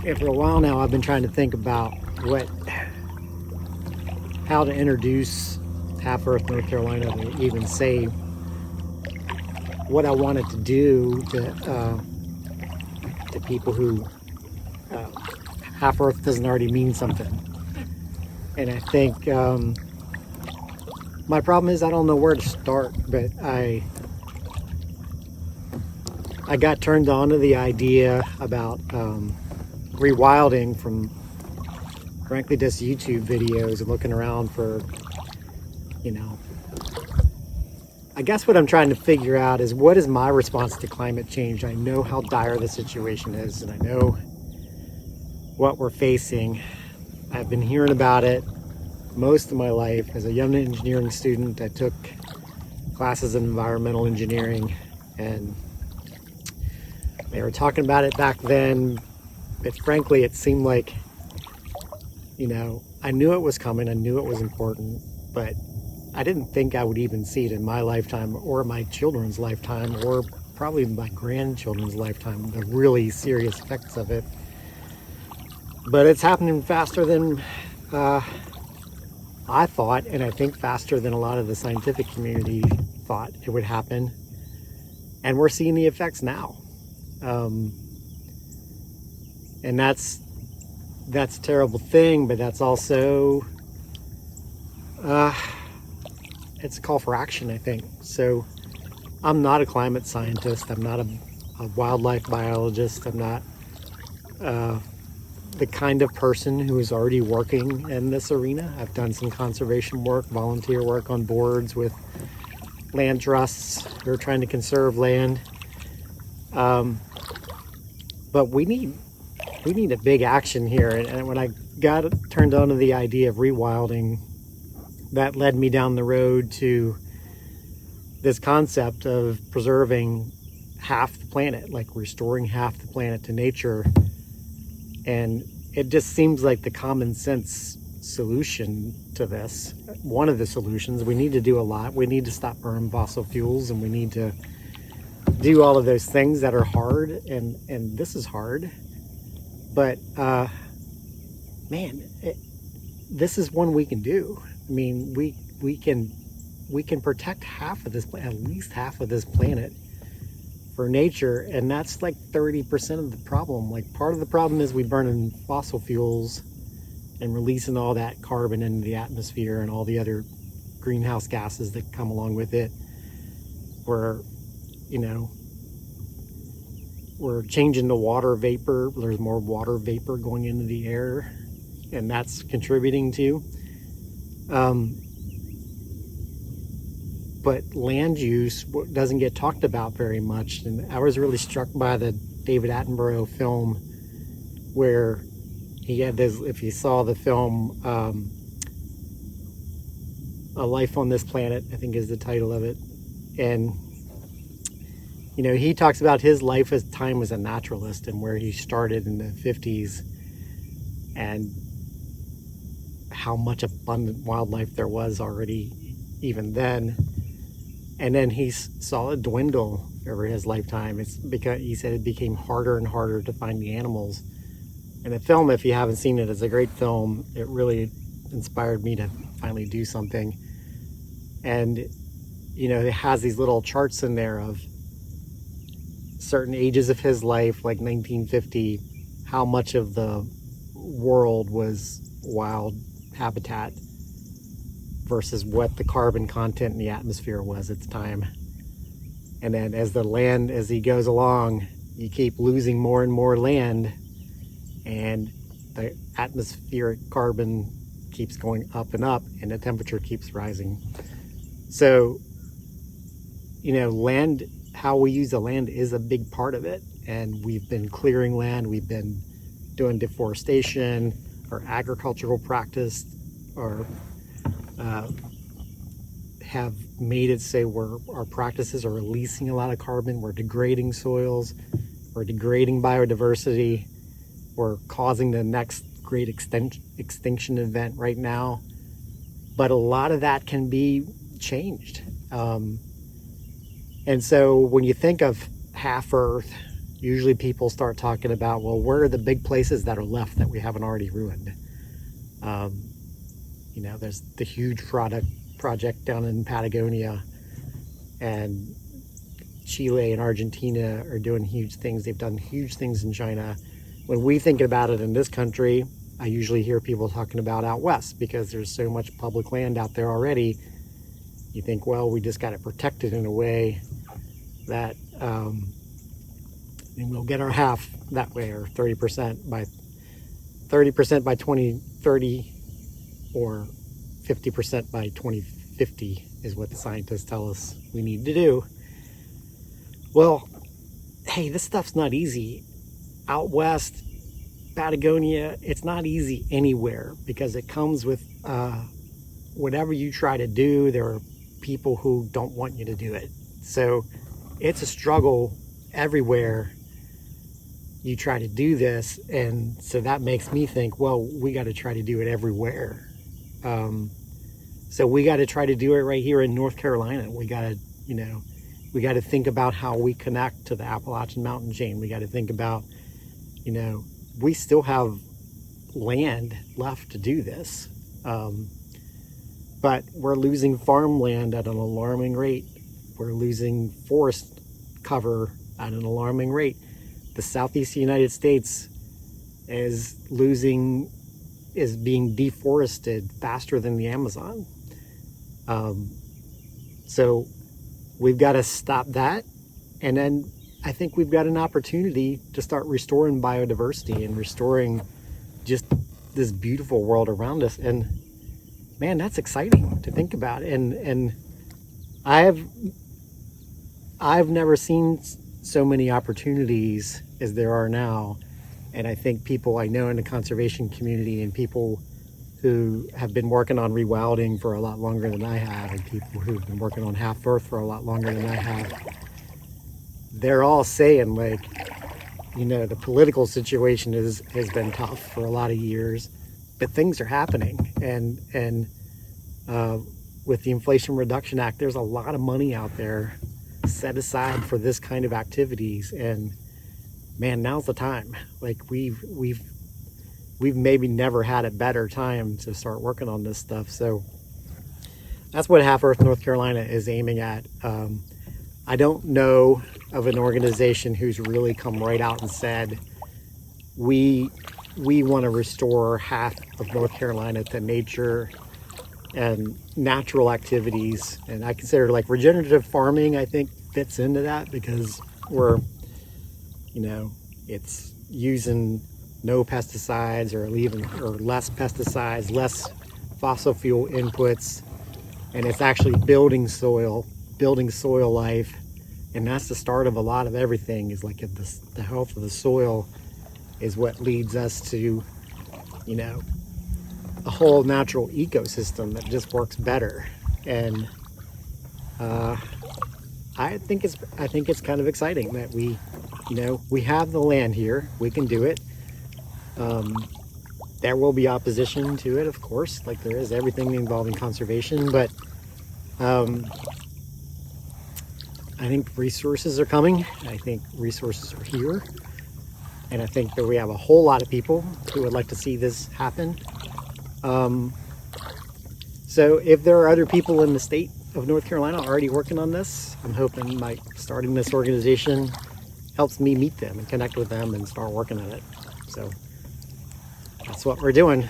Yeah, for a while now, I've been trying to think about how to introduce Half Earth North Carolina to even say what I wanted to do to people who Half Earth doesn't already mean something. And I think my problem is I don't know where to start, but I got turned on to the idea about rewilding from, frankly, just YouTube videos and looking around for, I guess what I'm trying to figure out is what is my response to climate change. I know how dire the situation is, and I know what we're facing. I've been hearing about it most of my life. As a young engineering student, I took classes in environmental engineering, and they were talking about it back then, but frankly, it seemed like, I knew it was coming, I knew it was important, but I didn't think I would even see it in my lifetime or my children's lifetime or probably my grandchildren's lifetime, the really serious effects of it. But it's happening faster than I thought, and I think faster than a lot of the scientific community thought it would happen. And we're seeing the effects now. And that's a terrible thing, but that's also it's a call for action, I think. So I'm not a climate scientist. I'm not a wildlife biologist. I'm not the kind of person who is already working in this arena. I've done some conservation work, volunteer work on boards with land trusts who are trying to conserve land. But we need a big action here. And when I got turned on to the idea of rewilding, that led me down the road to this concept of preserving half the planet, like restoring half the planet to nature. And it just seems like the common sense solution to this. One of the solutions. We need to do a lot. We need to stop burning fossil fuels, and we need to do all of those things that are hard, and this is hard. But this is one we can do. I mean, we can protect half of this, at least half of this planet for nature, and that's like 30% of the problem. Like, part of the problem is we burning fossil fuels and releasing all that carbon into the atmosphere and all the other greenhouse gases that come along with it. We're changing the water vapor. There's more water vapor going into the air, and that's contributing to. But land use doesn't get talked about very much. And I was really struck by the David Attenborough film where he had this, if you saw the film, A Life on This Planet, I think is the title of it. And, he talks about his life as time as a naturalist and where he started in the 50s and how much abundant wildlife there was already even then. And then he saw it dwindle over his lifetime. It's because he said it became harder and harder to find the animals. And the film, if you haven't seen it, is a great film. It really inspired me to finally do something. And, it has these little charts in there of certain ages of his life, like 1950, how much of the world was wild habitat versus what the carbon content in the atmosphere was at the time. And then as he goes along, you keep losing more and more land, and the atmospheric carbon keeps going up and up, and the temperature keeps rising. So, land, how we use the land is a big part of it. And we've been clearing land, we've been doing deforestation or agricultural practice, or have made it say our practices are releasing a lot of carbon, we're degrading soils, we're degrading biodiversity, we're causing the next great extinction event right now. But a lot of that can be changed. And so when you think of half Earth, usually people start talking about, well, where are the big places that are left that we haven't already ruined? You know, there's the huge project down in Patagonia, and Chile and Argentina are doing huge things. They've done huge things in China. When we think about it in this country, I usually hear people talking about out west because there's so much public land out there already. You think, well, we just got it protected in a way that and we'll get our half that way, or 30% by 2030, or 50% by 2050 is what the scientists tell us we need to do. Well, hey, this stuff's not easy. Out west, Patagonia, it's not easy anywhere because it comes with whatever you try to do, there are people who don't want you to do it. So it's a struggle everywhere you try to do this, and so that makes me think, well, we got to try to do it everywhere. So we got to try to do it right here in North Carolina. We got to, you know, we got to think about how we connect to the Appalachian mountain chain. We got to think about, you know, we still have land left to do this, but we're losing farmland at an alarming rate. We're losing forest cover at an alarming rate. The Southeast United States is being deforested faster than the Amazon. So we've got to stop that. And then I think we've got an opportunity to start restoring biodiversity and restoring just this beautiful world around us. And man, that's exciting to think about. And I've never seen so many opportunities as there are now. And I think people I know in the conservation community and people who have been working on rewilding for a lot longer than I have, and people who've been working on half earth for a lot longer than I have, they're all saying, like, you know, the political situation has been tough for a lot of years, but things are happening. And with the Inflation Reduction Act, there's a lot of money out there set aside for this kind of activities, and man, now's the time. Like we've maybe never had a better time to start working on this stuff. So that's what Half Earth North Carolina is aiming at. I don't know of an organization who's really come right out and said, we want to restore half of North Carolina to nature and natural activities. And I consider, like, regenerative farming, I think, fits into that, because we're, you know, it's using no pesticides or less pesticides, less fossil fuel inputs, and it's actually building soil life. And that's the start of a lot of everything, is like the health of the soil is what leads us to, you know, a whole natural ecosystem that just works better. And I think it's kind of exciting that we, you know, we have the land here, we can do it. There will be opposition to it, of course, like there is everything involving conservation, but I think resources are coming. I think resources are here. And I think that we have a whole lot of people who would like to see this happen. So if there are other people in the state of North Carolina already working on this, I'm hoping my starting this organization helps me meet them and connect with them and start working on it. So that's what we're doing.